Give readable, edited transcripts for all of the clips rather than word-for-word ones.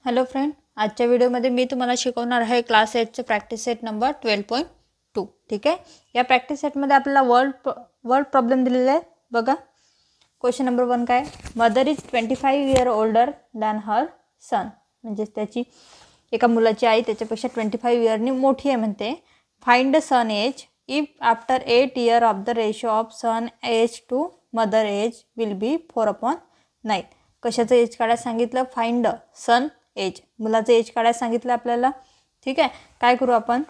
Hello friend, आजच्या व्हिडिओमध्ये मी तुम्हाला शिकवणार आहे क्लास 8चे प्रॅक्टिस सेट नंबर 12.2. ठीक आहे. या प्रॅक्टिस सेटमध्ये आपल्याला वर्ड प्रॉब्लेम दिलेले आहे. बघा, क्वेश्चन नंबर 1 काय, mother is 25 year older than her son. म्हणजे त्याची एका मुलाची आई त्याच्यापेक्षा 25 इयरनी मोठी आहे म्हणते. Find the son age if after 8 year of the ratio of son age to mother age will be 4/9. कशाचं एज काढायला सांगितलं? फाइंड द सन एज, मुलाचं एज काढायला सांगितलं आपल्याला. ठीक आहे. काय करू आपण?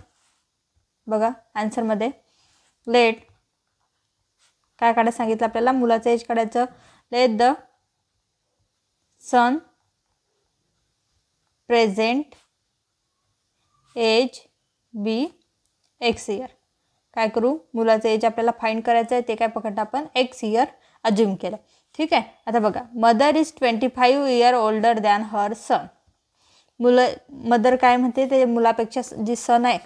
बघा आन्सरमध्ये लेट काय काढायला सांगितलं आपल्याला? मुलाचं एज काढायचं. Let the son present age be x year. काय करू? मुलाचं एज आपल्याला फाइंड करायचं आहे. ते काय पकडलं आपण? एक्स इयर अज्युम केलं. ठीक आहे. आता बघा, mother is 25 year older than her son. Mother काय म्हणते? ते मुलापेक्षा जी सन आहे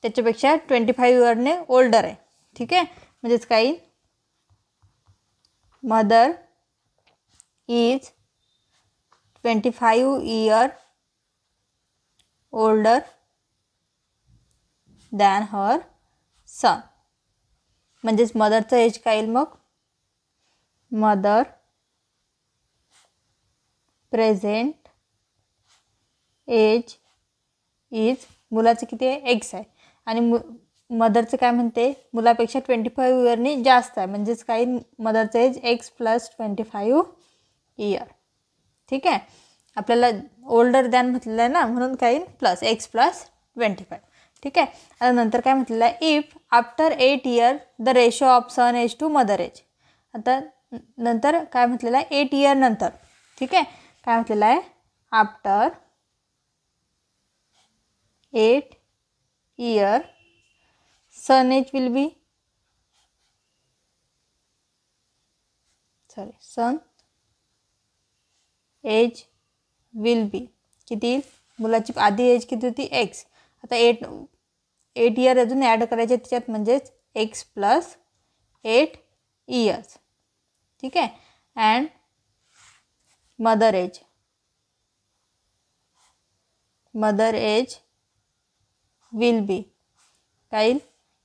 त्याच्यापेक्षा 25 इयरने ओल्डर आहे. ठीक आहे. म्हणजेच काही mother is 25 year older than her son. म्हणजेच मदरचं एज काय येईल मग? मदर प्रेझेंट एज इज, मुलाचं किती आहे? एक्स आहे. आणि मदरचं काय म्हणते? मुलापेक्षा 25 इयरनी जास्त आहे. म्हणजेच काही मदरचं एज एक्स प्लस 25 इयर. ठीक आहे. आपल्याला ओल्डर दॅन म्हटलेलं आहे ना, म्हणून काही प्लस एक्स प्लस 25. ठीक आहे. आता नंतर काय म्हटलेलं आहे? If after 8 year the ratio of son age to mother age. आता नंतर काय म्हटलेलं आहे? 8 इयर नंतर. ठीक आहे. काय म्हटलेलं आहे? After 8 year son age will be son age will be किती? मुलाची आधी एज किती होती? एक्स. आता 8 इयर अजून ॲड करायचे त्याच्यात, म्हणजेच एक्स प्लस 8 इयर्स. ठीक आहे. And mother age will be काय येईल?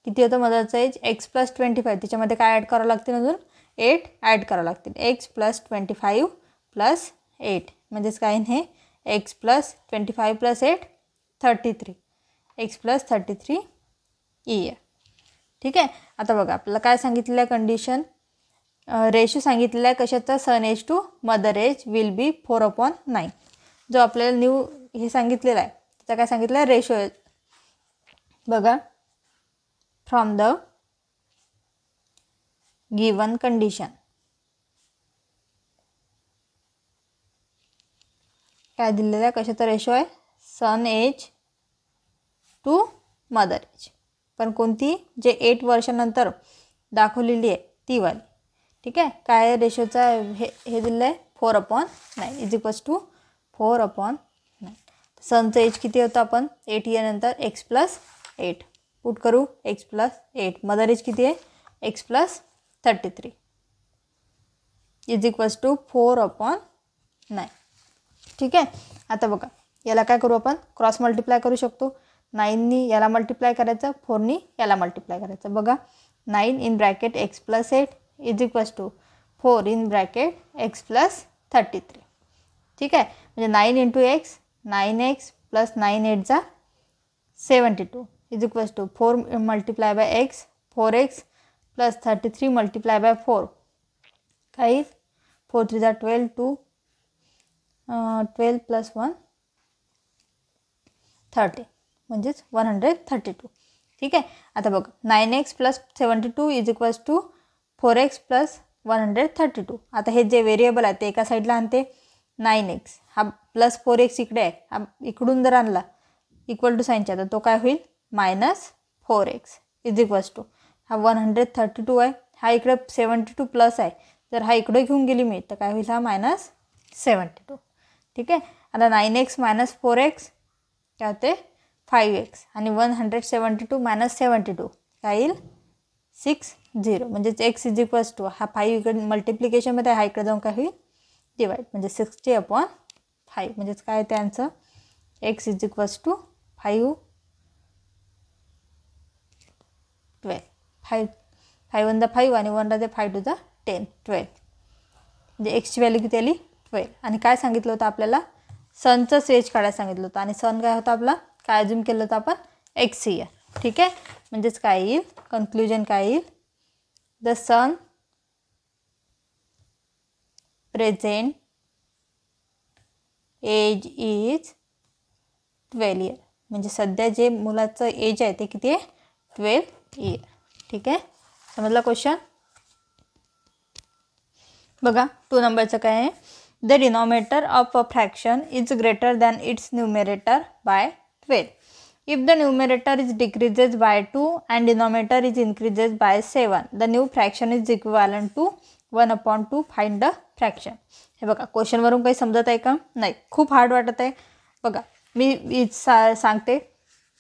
किती होतं मदरचं एज? X plus 25. त्याच्यामध्ये काय ॲड करावं लागतील? अजून 8 ॲड करावं लागतील. एक्स प्लस 25 प्लस 8 म्हणजेच काय? हे x plus 25 plus 8 33. X plus 33 year. ठीक आहे. आता बघा, आपल्याला काय सांगितलेलं आहे? कंडिशन रेशो सांगितलेला आहे कशाचा? Son age to mother age will be 4/9. जो आपल्याला न्यू हे सांगितलेला आहे त्याचा काय सांगितलं आहे? रेशो. बघा, फ्रॉम द गिवन कंडिशन काय दिलेलं आहे? कशाचा रेशो आहे? सन एज टू मदर एज. पण कोणती? जे 8 वर्षानंतर दाखवलेली आहे ती वाली. ठीक आहे. काय रेशोचा हे दिलेलं आहे? 4/9 इज इक्वल्स टू 4/9. सनचं एज किती होतं? आपण 8 इयर नंतर एक्स प्लस 8 पुट करू. X plus 8. मदर एज किती आहे? X plus 33 is equals to 4/9. ठीक आहे. आता बघा, याला काय करू आपण? क्रॉस मल्टिप्लाय करू शकतो. 9नी याला मल्टिप्लाय करायचं, 4नी याला मल्टिप्लाय करायचं. बघा, 9 in bracket x plus 8 is equals to 4 in bracket x plus 33. ठीक आहे. म्हणजे 9 इंटू एक्स 9x प्लस 9 8 जा 72 is equals to 4 multiply by x 4x plus 33 multiply by 4 काय? 4 3 जा 12 2 12 प्लस 1 30 म्हणजेच 132. ठीक आहे. आता बघा, 9x plus 72 is equals to 4x plus 132. आता हे जे व्हेरिएबल आहे ते एका साईडला आणते. 9x हा प्लस 4x इकडे आहे. हा इकडून जर आणला इक्वल टू साईनच्या, तर तो काय होईल? -4x इज इक्वल्स टू हा 132 आहे. हा इकडे 72 प्लस आहे. जर हा इकडे घेऊन गेली मी तर काय होईल? हा -72. ठीक आहे. आता 9x मायनस 4x काय होते? 5x. आणि 172 मायनस 72 काय येईल? 60. म्हणजेच x इज इक्वल्स टू हा 5 इकडे मल्टिप्लिकेशनमध्ये हा इकडे जाऊन काय होईल? डिवाइड. म्हणजे 60/5 म्हणजेच काय? त्यांचं x is equals to 5 12 5 5 one the 5 आणि 1 राहते 5 टू द 10 12 म्हणजे एक्सची व्हॅल्यू किती आली 12. आणि काय सांगितलं होतं आपल्याला सनचं स्टेज काढायला सांगितलं होतं आणि सन काय होतं आपला काय अज्युम केलं होतं आपण एक्स इयर. ठीक आहे म्हणजेच काय येईल कन्क्लुजन काय येईल the son present age is 12 year. म्हणजे सध्या जे मुलाचं एज आहे ते किती आहे 12 इयर. ठीक आहे समजला क्वेश्चन. बघा 2 नंबरचं काय आहे the denominator of a fraction is greater than it's numerator bye 12. If the numerator is decreases by 2 and denominator is increases by 7, the new fraction is equivalent to 1/2. Find the fraction. हे बघा क्वेश्चनवरून काही समजत आहे का नाही खूप hard वाटत आहे. बघा मी सांगते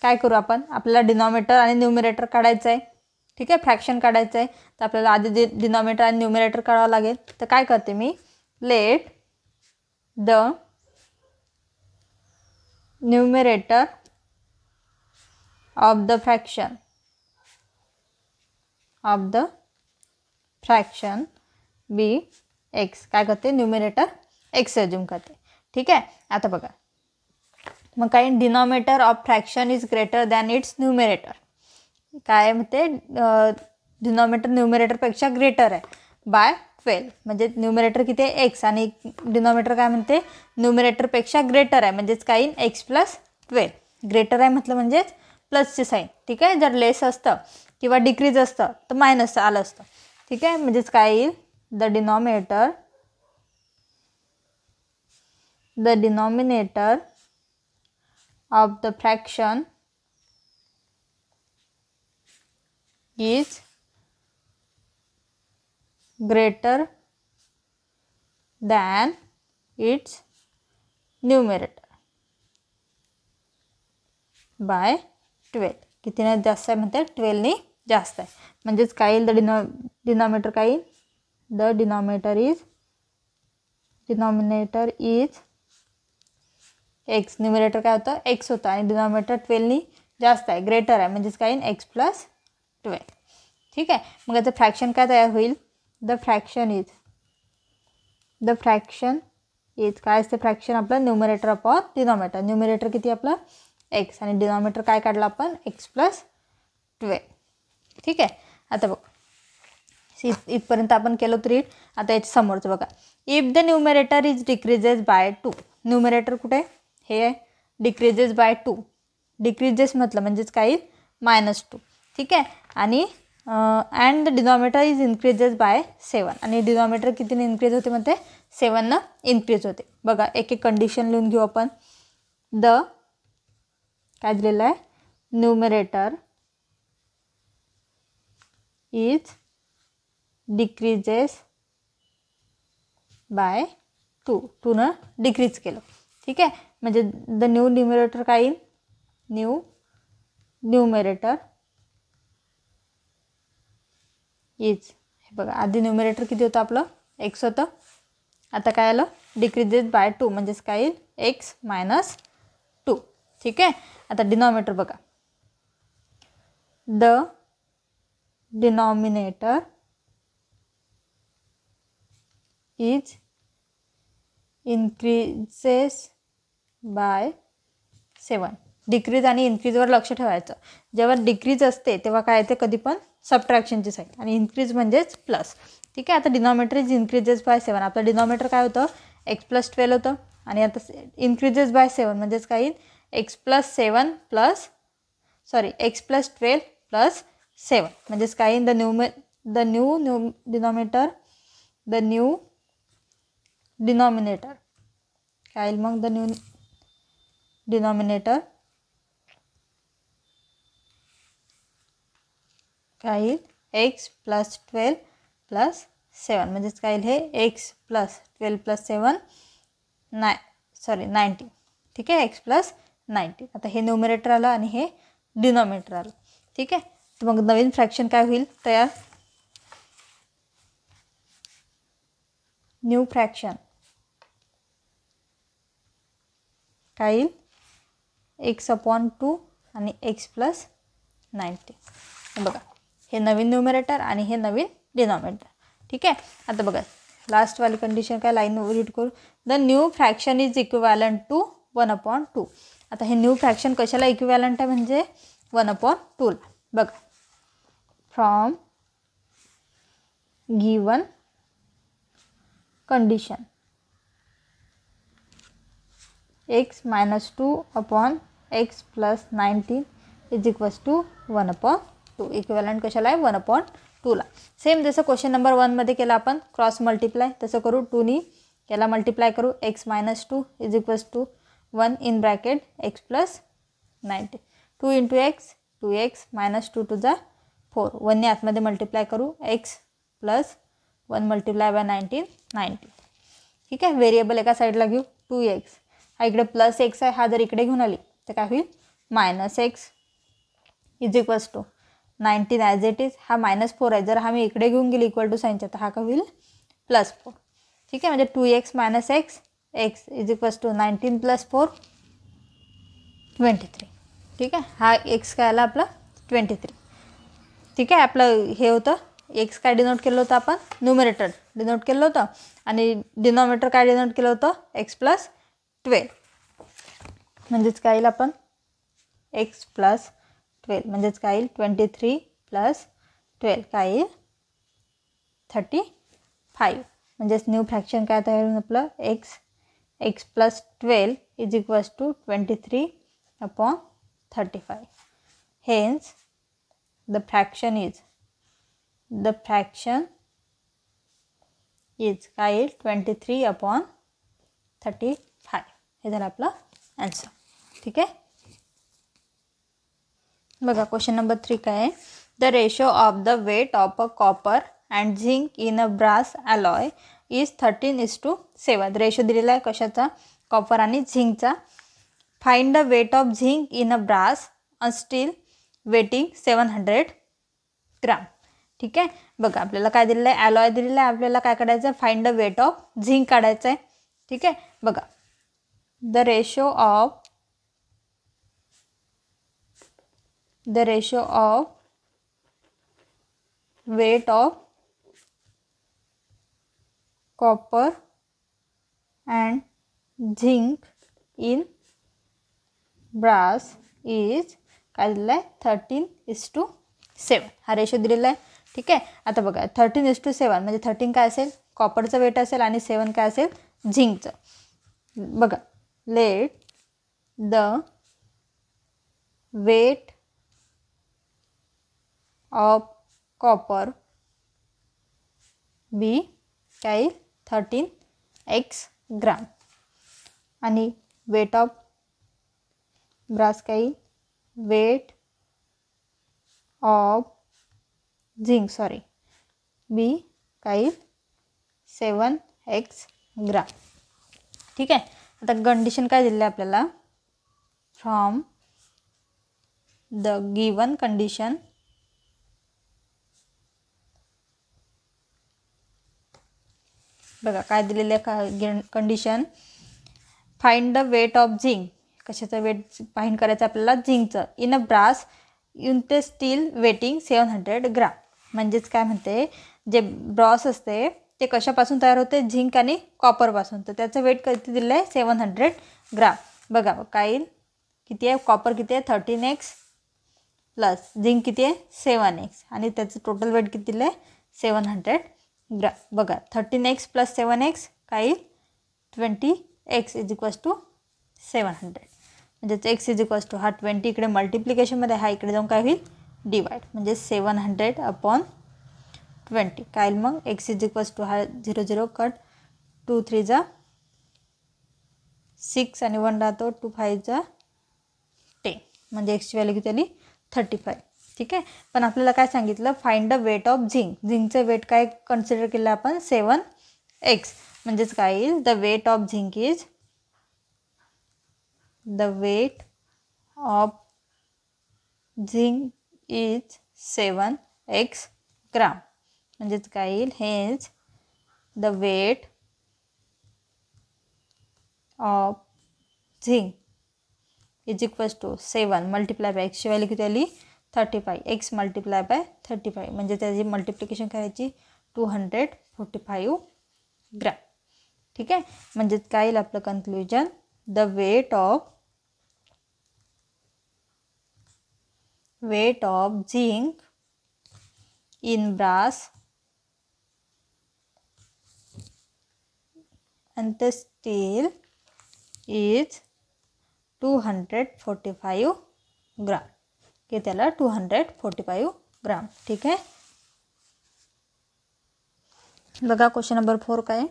काय करू आपण आपल्याला डिनॉमिनेटर आणि न्यूमरेटर काढायचं आहे. ठीक आहे फ्रॅक्शन काढायचं आहे तर आपल्याला आधी डिनॉमिनेटर आणि न्यूमरेटर काढावं लागेल. तर काय करते me let the numerator of the fraction be x. काय करते न्यूमरेटर x अज्युम करते. ठीक आहे आता बघा मग काय denominator of fraction is greater than it's numerator. काय म्हणते डिनॉमिनेटर न्यूमरेटरपेक्षा ग्रेटर आहे बाय 12. म्हणजे न्यूमरेटर किती आहे x आणि डिनॉमिनेटर काय म्हणते न्यूमरेटरपेक्षा ग्रेटर आहे म्हणजेच काय x + 12. ग्रेटर आहे म्हटलं म्हणजेच प्लसचे साईन. ठीक आहे जर लेस असतं किंवा डिक्रीज असतं तर मायनस आलं असतं. ठीक आहे म्हणजेच काय येईल the denominator of the fraction is greater than it's numerator bye 12. कितीने जास्त आहे म्हणते 12ने जास्त आहे म्हणजेच काय येईल द डिनॉमिनेटर काय येईल the denominator is x. Numerator काय होतं एक्स होतं आणि डिनॉमिनेटर 12ने जास्त आहे ग्रेटर आहे म्हणजेच काय येईल x + 12. ठीक आहे मग याचं फ्रॅक्शन काय तयार होईल द फ्रॅक्शन इज काय असते फ्रॅक्शन आपलं न्यूमरेटर अपॉन डिनॉमिनेटर. न्यूमरेटर किती आपलं एक्स आणि डिनॉमिनेटर काय काढलं आपण x + 12. ठीक आहे आता बघ इथपर्यंत आपण केलं होतं रीड. आता याच्या समोरचं बघा if the numerator is decreases by 2. Numerator कुठे हे आहे डिक्रीजेस बाय 2. डिक्रीजेस म्हटलं म्हणजेच काय येईल -2. ठीक आहे आणि and the denominator is increases by 7. आणि डिनॉमिनेटर कितीने इन्क्रीज होते म्हणते 7 इन्क्रीज होते. बघा एक एक कंडिशन लिहून घेऊ आपण. द काय दिलेलं आहे न्यूमरेटर इज डिक्रीजेस बाय 2 न डिक्रीज केलं. ठीक आहे म्हणजे द न्यू न्यूमरेटर काय येईल न्यूमरेटर इज हे बघा आधी न्यूमरेटर किती होतं आपलं x होतं. आता काय आलं डिक्रीजेस बाय 2 म्हणजेच काय येईल x - 2. ठीक आहे आता डिनॉमिनेटर बघा the denominator is increases by 7. Decrease आणि इन्क्रीजवर लक्ष ठेवायचं. जेव्हा डिक्रीज असते तेव्हा काय येते कधी पण सबट्रॅक्शनची साईन आणि इन्क्रीज म्हणजेच प्लस. ठीक आहे आता डिनॉमिनेटर इज इन्क्रीजेस बाय 7. आपलं डिनॉमिनेटर काय होतं x + 12 होतं आणि आता इन्क्रीजेस बाय 7 म्हणजेच काय येईल x + 12 + 7 म्हणजेच काय येईल द न्यू डिनॉमिनेटर काय येईल मग द न्यू डिनॉमिनेटर काय येईल x + 12 + 7 म्हणजेच काय येईल हे x + 12 + 7 19. ठीक आहे x + 19. आता हे न्यूमरेटर आलं आणि हे डिनॉमिनेटर आलं. ठीक आहे तर मग नवीन फ्रॅक्शन काय होईल तयार न्यू फ्रॅक्शन काय येईल x/2 आणि x+90. बघा, हे नवीन न्यूमरेटर आणि हे नवीन डिनॉमिनेटर. ठीक आहे. आता बघा लास्टवाली कंडिशन काय, लाईन रीड करू. The new fraction is equivalent to 1/2. आता हे न्यू फ्रॅक्शन कशाला इक्विवॅलंट आहे, म्हणजे 1/2 ला. बघा, from given condition x-2/x+19 is equals to 1/2. Equivalent कशाला आहे, 1/2 ला. सेम जसं क्वेश्चन नंबर 1मध्ये केलं आपण क्रॉस मल्टिप्लाय, तसं करू. 2नी याला मल्टिप्लाय करू. x-2 is equals to 1 in bracket x+90. 2 × x 2x -2 2 जा 4. 1ने आतमध्ये मल्टिप्लाय करू. x+1 multiply by 19 90. ठीक आहे. व्हेरिएबल एका साईडला घेऊ. 2x हा इकडे प्लस एक्स आहे, हा जर इकडे घेऊन आली तर काय होईल, -x is equals to 19 as it is. हा -4 आहे, जर हा मी इकडे घेऊन गेली इक्वल टू साईनच्या तर हा काय होईल, +4. ठीक आहे. म्हणजे 2x - x x is equals to 19 + 4 23. ठीक आहे. हा x काय आला आपला 23. ठीक आहे. आपलं हे होतं x काय डिनोट केलं होतं आपण, न्यूमरेटर डिनोट केलं होतं आणि डिनॉमिनेटर काय डिनोट केलं होतं, x+12. म्हणजेच काय येईल आपण x+12 म्हणजेच काय येईल 23 + 12 काय येईल 35. म्हणजेच न्यू फ्रॅक्शन काय तयार होईल आपलं, x+12 is equals to 23/35. Hence the fraction is काय येईल 23/35. हे झालं आपलं आन्सर. ठीक आहे. बघा क्वेश्चन नंबर 3 काय आहे, the ratio of the weight of a copper and zinc in a brass alloy is 13:7. Ratio दिलेला आहे कशाचा, कॉपर आणि झिंकचा. Find the weight of zinc in a brass a steel weighing 700 gram. ठीक आहे. बघा आपल्याला काय दिलेलं आहे, अलॉय दिलेला आहे, आपल्याला काय काढायचं आहे, find the weight of zinc काढायचं आहे. ठीक आहे. बघा the ratio of weight of copper and zinc in brass is काय दिलेलं आहे 13:7. हा रेशो दिलेला आहे. ठीक आहे. आता बघा 13:7 म्हणजे 13 काय असेल, कॉपरचं वेट असेल आणि 7 काय असेल, झिंकचं. बघा let the weight of copper be काय 13x ग्राम आणि वेट ऑफ ब्रास काय वेट ऑफ झिंक बी काय 7x ग्राम. ठीक आहे. आता कंडिशन काय दिलेलं आहे आपल्याला, फ्रॉम द गिवन कंडिशन बघा काय दिलेलं आहे condition, find the weight of zinc. कशाचं वेट फाइंड करायचं आपल्याला, झिंकचं. In a brass in the steel weighing 700 gram. म्हणजेच काय म्हणते, जे ब्रॉस असते ते कशापासून तयार होते, झिंक आणि कॉपरपासून. तर त्याचं वेट किती दिलं आहे 700 ग्राम. बघा काय येईल, किती आहे, कॉपर किती आहे 13x प्लस झिंक किती आहे 7x आणि त्याचं टोटल वेट किती दिलं आहे 700 ग्राम. बघा 13x + 7x काय येईल 20x इज इक्वल्स टू 700. म्हणजेच x इज इक्वल्स टू हा 20 इकडे मल्टिप्लिकेशनमध्ये, हा इकडे जाऊन काय होईल डिवाइड. म्हणजे 700/20 काय येईल मग, x इज इक्वल्स टू हा 0 0 कट, 2 3 जा 6 आणि 1 राहतो, 2 5 जा 10. म्हणजे एक्सची व्हॅल्यू किती आली 35. ठीक आहे. पण आपल्याला काय सांगितलं, find the weight of zinc. झिंकचं वेट काय कन्सिडर केलं आपण 7x. म्हणजेच काय येईल, the weight of zinc is the weight of zinc is 7x gram. म्हणजेच काय येईल, हेच the weight of zinc is equals to 7 multiply by एक्सची व्हॅल्यू किती आली 35 एक्स मल्टिप्लाय बाय 35 म्हणजे त्याची मल्टिप्लिकेशन करायची 245 ग्रॅम. ठीक आहे, म्हणजे काय येईल आपलं conclusion, the weight of zinc in brass and the steel is 245 gram. किती त्याला 245 ग्राम. ठीक आहे, बघा क्वेश्चन नंबर 4 काय,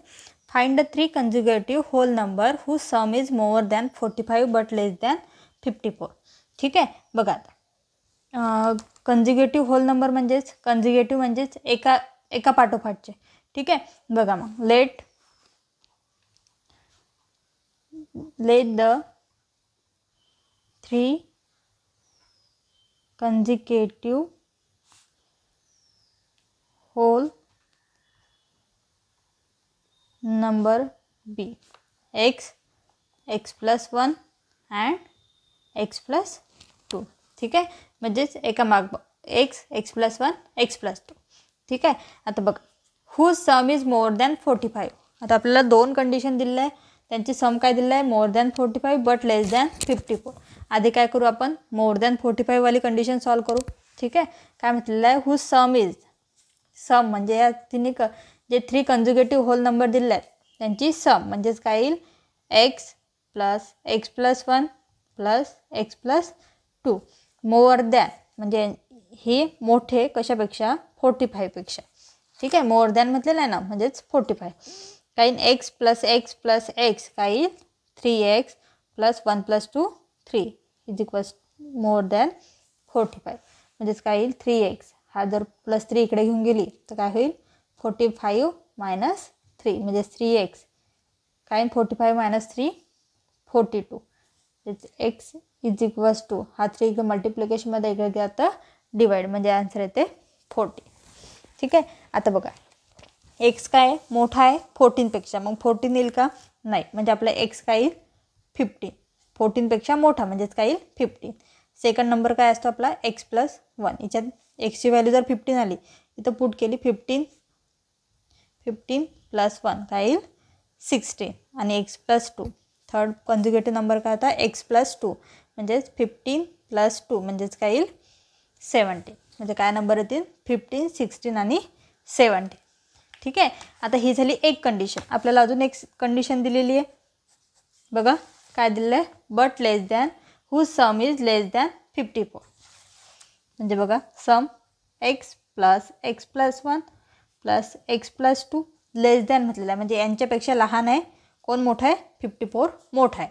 find the 3 consecutive whole number whose sum is more than 45 but less than 54. ठीक आहे, बघा आता कंजिक्युटिव्ह होल नंबर म्हणजेच एका पाठोपाठचे. ठीक आहे, बघा मग late the 3 consecutive whole number be x plus 1 and x plus 2. ठीक आहे, म्हणजेच एका माग x plus 1 x plus 2. ठीक आहे, आता बघा whose sum is more than 45. आता आपल्याला 2 कंडिशन दिलेलं आहे, त्यांची सम काय दिलं आहे मोर दॅन 45 बट लेस दॅन 54. आधी काय करू आपण मोर दॅन 45 वाली कंडिशन सॉल्व करू. ठीक आहे, काय म्हटलेलं आहे हुज सम इज, सम म्हणजे या तिन्ही जे 3 कंजिक्युटिव्ह होल नंबर दिले आहेत त्यांची सम म्हणजेच काय येईल x plus x plus 1 plus x plus 2 more than म्हणजे हे मोठे कशापेक्षा 45 पेक्षा. ठीक आहे, मोर दॅन म्हटलेलं आहे ना म्हणजेच 45. काही x प्लस x काय येईल 3x plus 1 plus 2 3 is equals more than 45. म्हणजेच काय येईल 3x हा जर प्लस 3 इकडे घेऊन गेली तर काय होईल 45 मायनस 3 म्हणजे 3x काय 45 minus 3 42. x is equals to हा 3 इकडे मल्टिप्लिकेशनमध्ये इकडे घ्या तर डिवाइड म्हणजे आन्सर येते 40. ठीक आहे, आता बघा एक्स काय मोठा आहे 14पेक्षा, मग 14 येईल का नाही, म्हणजे आपला एक्स काय येईल 15. 14पेक्षा मोठा म्हणजेच काय येईल 15. सेकंड नंबर काय असतो आपला एक्स प्लस 1. याच्यात एक्सची व्हॅल्यू जर 15 आली इथं पुट केली 15 प्लस 1 काय येईल 16 आणि एक्स प्लस 2. थर्ड कंजिक्युटिव्ह नंबर काय होता एक्स प्लस 2 म्हणजेच 15 प्लस 2 म्हणजेच काय येईल 17. म्हणजे काय नंबर येतील 15 16 आणि 17. ठीक आहे, आता ही झाली एक कंडिशन. आपल्याला अजून एक कंडिशन दिलेली आहे बघा काय दिलेलं आहे but less than whose sum is less than 54. म्हणजे बघा sum x plus 1 plus x plus 2 less than म्हटलेलं आहे म्हणजे यांच्यापेक्षा लहान आहे. कोण मोठा आहे 54 मोठा आहे.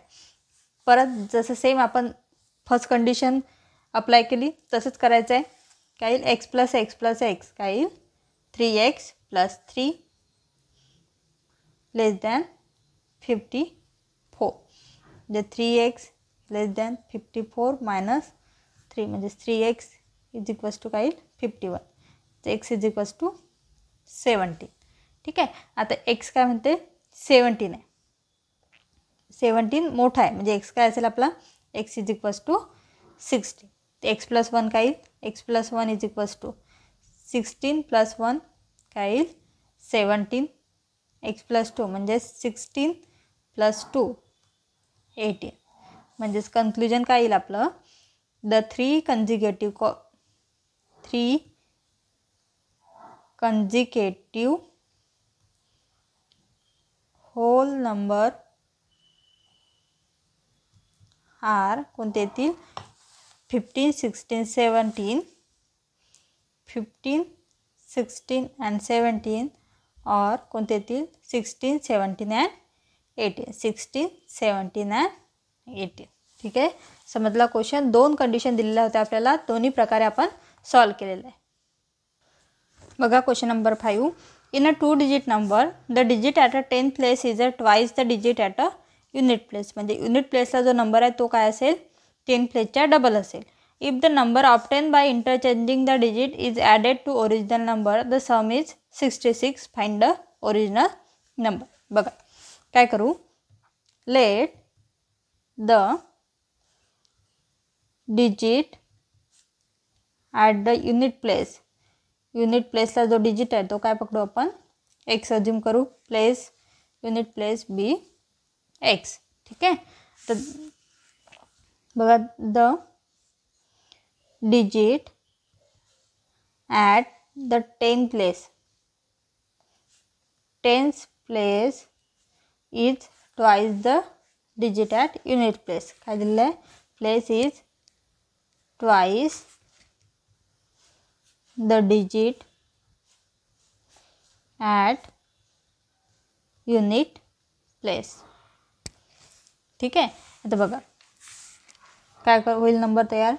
परत जसं सेम आपण फर्स्ट कंडिशन अप्लाय केली तसंच करायचं आहे. काय येईल x प्लस x काय येईल 3x प्लस 3 लेस दॅन 54 म्हणजे 3x लेस दॅन 54 मायनस 3 म्हणजे 3x इज इक्वल्स टू काय येईल 51. तर x इज इक्वल्स टू 17. ठीक आहे, आता x काय म्हणते 17 आहे. 17 मोठा आहे म्हणजे x काय असेल आपला x इज इक्वल्स टू 60. तर x प्लस 1 काय येईल x plus 1 is equals to 16 plus 1 काय येईल 17. x प्लस 2 म्हणजे 16 प्लस 2 18. म्हणजेच कन्क्ल्युजन काय येईल आपलं the 3 consecutive whole number R कोणते येतील 15 16 17 15 16 and 17 और कोणते येतील 16 17 and 18 16 17 and 18. ठीक आहे, समजला क्वेश्चन. 2 कंडिशन दिलेल्या होत्या आपल्याला, दोन्ही प्रकारे आपण सॉल्व केलेलं आहे. बघा question number 5. In a 2 digit number the digit at a 10th place is a twice the digit at a unit place. म्हणजे युनिट प्लेसला जो नंबर आहे तो काय असेल 10 प्लेसच्या डबल असेल. If the number obtain by interchanging the digit is added to original number the sum is 66. Find the original number. बघा काय करू let the digit at the unit place. Unit प्लेसला जो डिजिट आहे तो काय पकडू आपण, एक्स अज्यूम करू. Place unit place be x. ठीक आहे. तर बघा, the digit at the ten place. Tens place is twice the digit at unit place. काय दिलेलं आहे, place is twice the digit at unit place. ठीक आहे. आता बघा काय होईल नंबर तयार.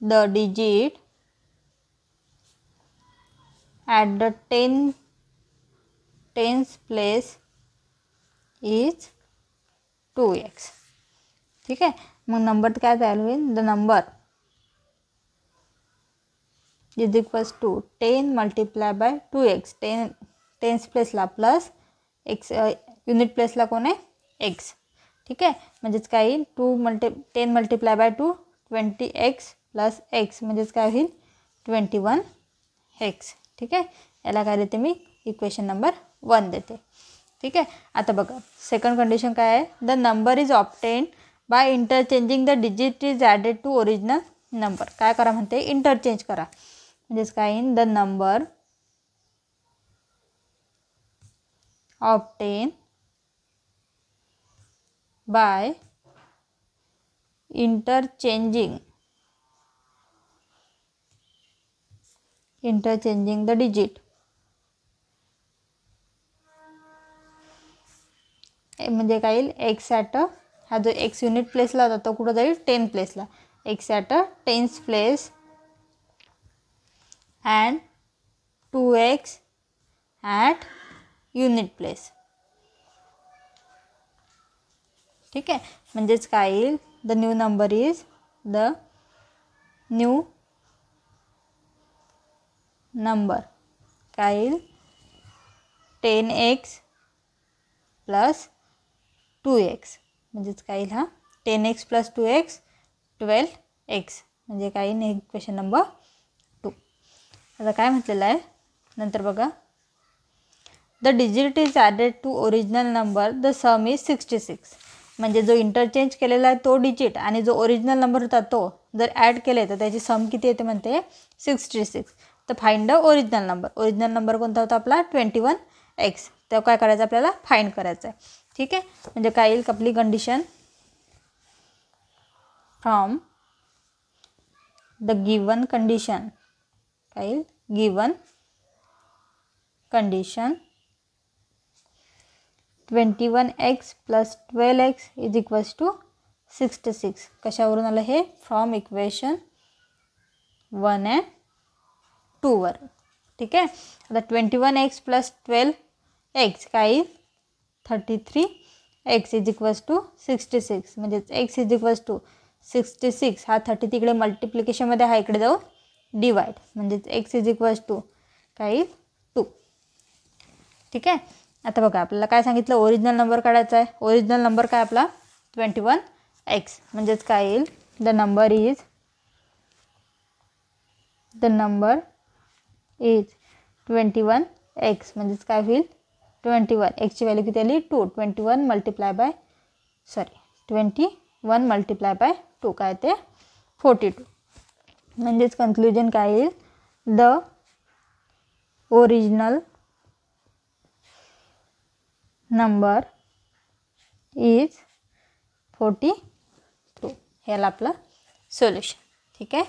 The digit at the tens place is 2x. ठीक आहे. मग नंबर काय तयार होईल, the number is equals to 10 multiply by 2x. Tens प्लेसला प्लस एक्स, युनिट प्लेसला कोण आहे, एक्स. ठीक आहे. म्हणजेच काय येईल, 10 multiply bye 2 20x plus x, म्हणजेच काय होईल 21x. ठीक आहे. याला काय देते मी, इक्वेशन नंबर 1 देते. ठीक आहे. आता बघा सेकंड कंडिशन काय आहे, the number is obtained by interchanging the digit is added to original number. काय करा म्हणते, इंटरचेंज करा. म्हणजेच काय येईल, the number obtain by interchanging the digit. म्हणजे काय येईल, एक्स ॲट हा जो एक्स युनिट प्लेसला होता तो कुठं जाईल, 10 प्लेसला. X at tens place and 2x at unit place. ठीक आहे. म्हणजेच काय येईल, the new number is the new number काय येईल, 10x प्लस 2x. म्हणजेच काय येईल, हा 10x प्लस 2x 12x. म्हणजे काय येईल, इक्वेशन नंबर 2. आता काय म्हटलेलं आहे नंतर बघा, the digit is added to original number, the sum is 66. म्हणजे जो इंटरचेंज केलेला आहे तो डिजिट आणि जो ओरिजिनल नंबर होता तो जर ॲड केले तर त्याची सम किती येते म्हणते, 66. तर find the original number. Original number कोणता होता आपला, 21x. तर काय करायचं आपल्याला, फाइंड करायचं आहे. ठीक आहे. म्हणजे काय येईल, आपली condition from the given condition, काय येईल, given condition 21x plus 12x is equals to 66. कशावरून आलं हे, फ्रॉम इक्वेशन 1 and 2 वर. ठीक आहे. आता 21x प्लस 12x काय येईल, 33x इज इक्वल्स टू 66. म्हणजेच x इज इक्वल्स टू 66. हा 30 तिकडे मल्टिप्लिकेशनमध्ये हा इकडे जाऊन डिवाइड. म्हणजेच x इज इक्वल्स टू काय येईल, 2. ठीक आहे. आता बघा आपल्याला काय सांगितलं, ओरिजिनल नंबर काढायचा आहे. ओरिजिनल नंबर काय आपला, 21x. म्हणजेच काय येईल, द नंबर इज 21x. म्हणजेच काय होईल, 21. एक्सची व्हॅल्यू किती आली, 2. 21 मल्टिप्लाय बाय 2 काय ते 42. म्हणजेच कन्क्लुजन काय येईल, द ओरिजिनल नंबर इज 42. ह्याला आपलं सोल्युशन. ठीक आहे.